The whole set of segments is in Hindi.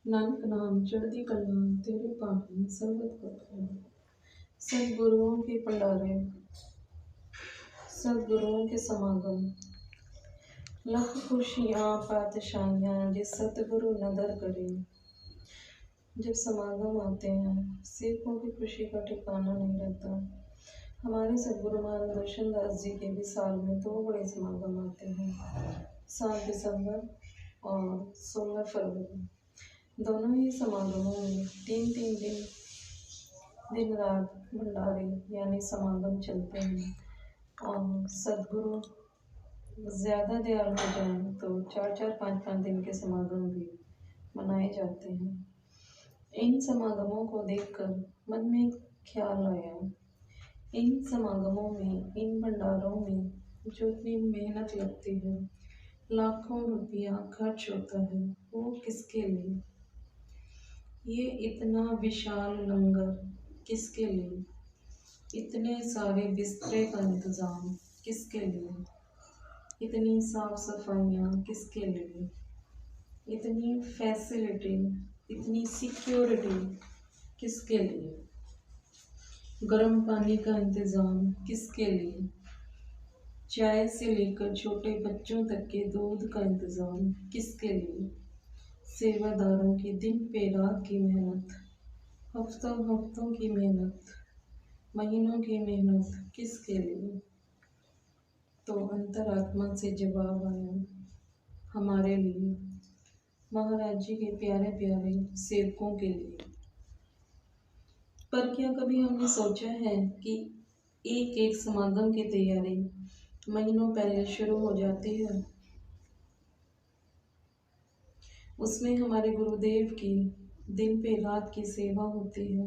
नानक नाम चढ़ती कला तेरे पापी सर्वत कर। सदगुरुओं के भंडारे, सदगुरुओं के समागम, लख खुशियाँ पातशाहियाँ जिस सतगुरु नदर करे। जब समागम आते हैं सेवकों की खुशी का ठिकाना नहीं रहता। हमारे सदगुरु महाराज दर्शन दास जी के भी साल में 2 बड़े समागम आते हैं, 7 दिसंबर और 16 फरवरी। दोनों ही समागमों में 3-3 दिन रात भंडारे यानी समागम चलते हैं। और सदगुरु ज़्यादा दयालु हो जाए तो 4-4, 5-5 दिन के समागम भी मनाए जाते हैं। इन समागमों को देखकर मन में ख्याल आया, इन समागमों में, इन भंडारों में जो इतनी मेहनत लगती है, लाखों रुपया खर्च होता है, वो किसके लिए? ये इतना विशाल लंगर किसके लिए? इतने सारे बिस्तरे का इंतज़ाम किसके लिए? इतनी साफ सफाइयाँ किसके लिए? इतनी फैसिलिटी, इतनी सिक्योरिटी किसके लिए? गर्म पानी का इंतज़ाम किसके लिए? चाय से लेकर छोटे बच्चों तक के दूध का इंतज़ाम किसके लिए? सेवादारों की दिन पे रात की मेहनत, हफ्तों हफ्तों की मेहनत, महीनों की मेहनत किसके लिए? तो अंतरात्मा से जवाब आया, हमारे लिए, महाराज जी के प्यारे प्यारे सेवकों के लिए। पर क्या कभी हमने सोचा है कि एक एक समागम की तैयारी महीनों पहले शुरू हो जाती है? उसमें हमारे गुरुदेव की दिन पे रात की सेवा होती है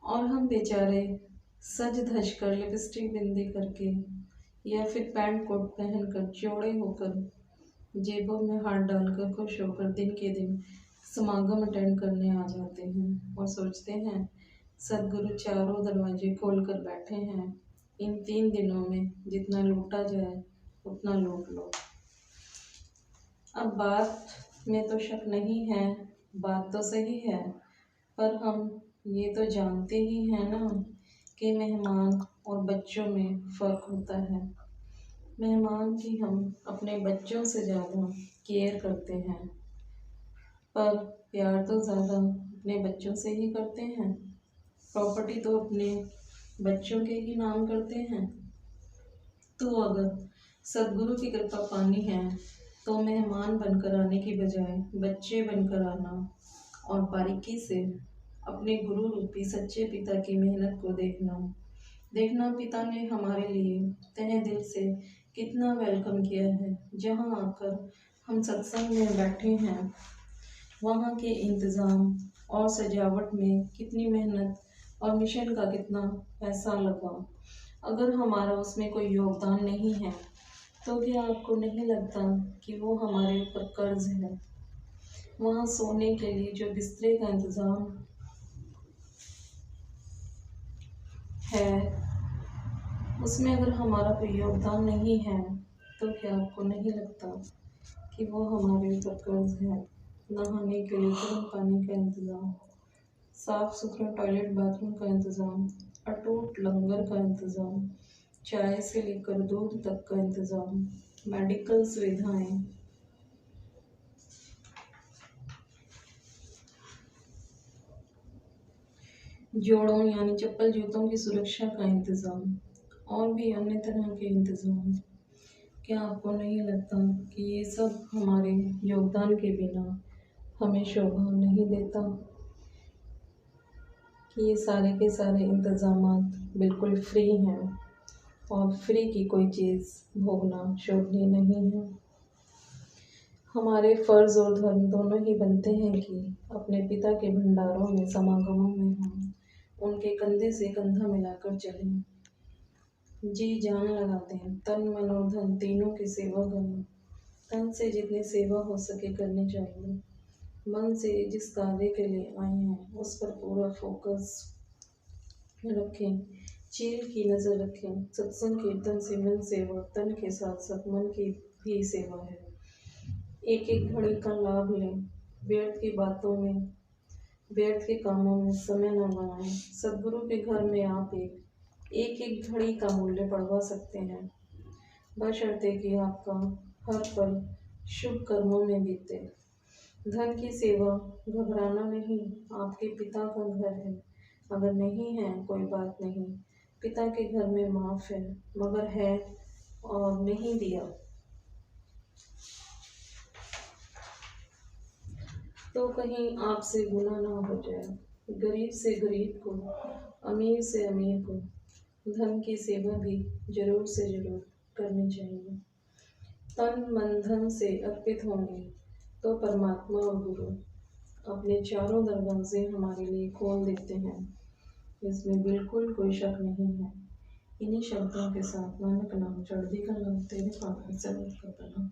और हम बेचारे सज धज कर, लिपस्टिक बिंदी करके या फिर पैंट कोट पहनकर, चौड़े होकर, जेबों में हाथ डालकर, खुश होकर दिन के दिन समागम अटेंड करने आ जाते हैं और सोचते हैं सदगुरु चारों दरवाजे खोल कर बैठे हैं, इन 3 दिनों में जितना लूटा जाए उतना लूट लो। अब बात में तो शक नहीं है, बात तो सही है, पर हम ये तो जानते ही हैं ना कि मेहमान और बच्चों में फ़र्क होता है। मेहमान की हम अपने बच्चों से ज़्यादा केयर करते हैं, पर प्यार तो ज़्यादा अपने बच्चों से ही करते हैं। प्रॉपर्टी तो अपने बच्चों के ही नाम करते हैं। तो अगर सदगुरु की कृपा पानी है तो मेहमान बनकर आने की बजाय बच्चे बनकर आना और बारीकी से अपने गुरु रूपी सच्चे पिता की मेहनत को देखना पिता ने हमारे लिए तहे दिल से कितना वेलकम किया है। जहाँ आकर हम सत्संग में बैठे हैं, वहाँ के इंतज़ाम और सजावट में कितनी मेहनत और मिशन का कितना पैसा लगा। अगर हमारा उसमें कोई योगदान नहीं है तो क्या आपको नहीं लगता कि वो हमारे ऊपर कर्ज है? वहाँ सोने के लिए जो बिस्तरे का इंतज़ाम है, उसमें अगर हमारा कोई योगदान नहीं है तो क्या आपको नहीं लगता कि वो हमारे ऊपर कर्ज है? नहाने के लिए गर्म पानी का इंतज़ाम, साफ सुथरा टॉयलेट बाथरूम का इंतज़ाम, अटूट लंगर का इंतज़ाम, चाय से लेकर दूध तक का इंतज़ाम, मेडिकल सुविधाएं, जोड़ों यानी चप्पल जूतों की सुरक्षा का इंतज़ाम और भी अन्य तरह के इंतज़ाम। क्या आपको नहीं लगता कि ये सब हमारे योगदान के बिना हमें शोभा नहीं देता? कि ये सारे के सारे इंतज़ामात बिल्कुल फ्री हैं और फ्री की कोई चीज़ भोगना शोभनीय नहीं है। हमारे फ़र्ज़ और धर्म दोनों ही बनते हैं कि अपने पिता के भंडारों में, समागमों में हम उनके कंधे से कंधा मिलाकर चलें, जी जान लगा दें, तन मन और धन तीनों की सेवा करें। तन से जितनी सेवा हो सके करनी चाहिए। मन से जिस कार्य के लिए आए हैं उस पर पूरा फोकस रखें, चील की नज़र रखें। सत्संग कीर्तन से मन सेवा, तन के साथ साथ मन की भी सेवा है। एक एक घड़ी का लाभ लें, व्यर्थ की बातों में, व्यर्थ के कामों में समय न गवाएं। सद्गुरु के घर में आप एक एक घड़ी का मूल्य बढ़वा सकते हैं, बशर्ते कि आपका हर पल शुभ कर्मों में बीते। धन की सेवा, घबराना नहीं, आपके पिता का घर है। अगर नहीं है कोई बात नहीं, पिता के घर में माफ है, मगर है और नहीं दिया तो कहीं आपसे गुनाह ना हो जाए। गरीब से गरीब को, अमीर से अमीर को धन की सेवा भी जरूर से जरूर करनी चाहिए। तन मन धन से अर्पित होंगे तो परमात्मा और गुरु अपने चारों दरवाजे हमारे लिए खोल देते हैं, इसमें बिल्कुल कोई शक नहीं है। इन्हीं शब्दों के साथ नानक नाम चढ़ती का नाम तेरे पावन से करता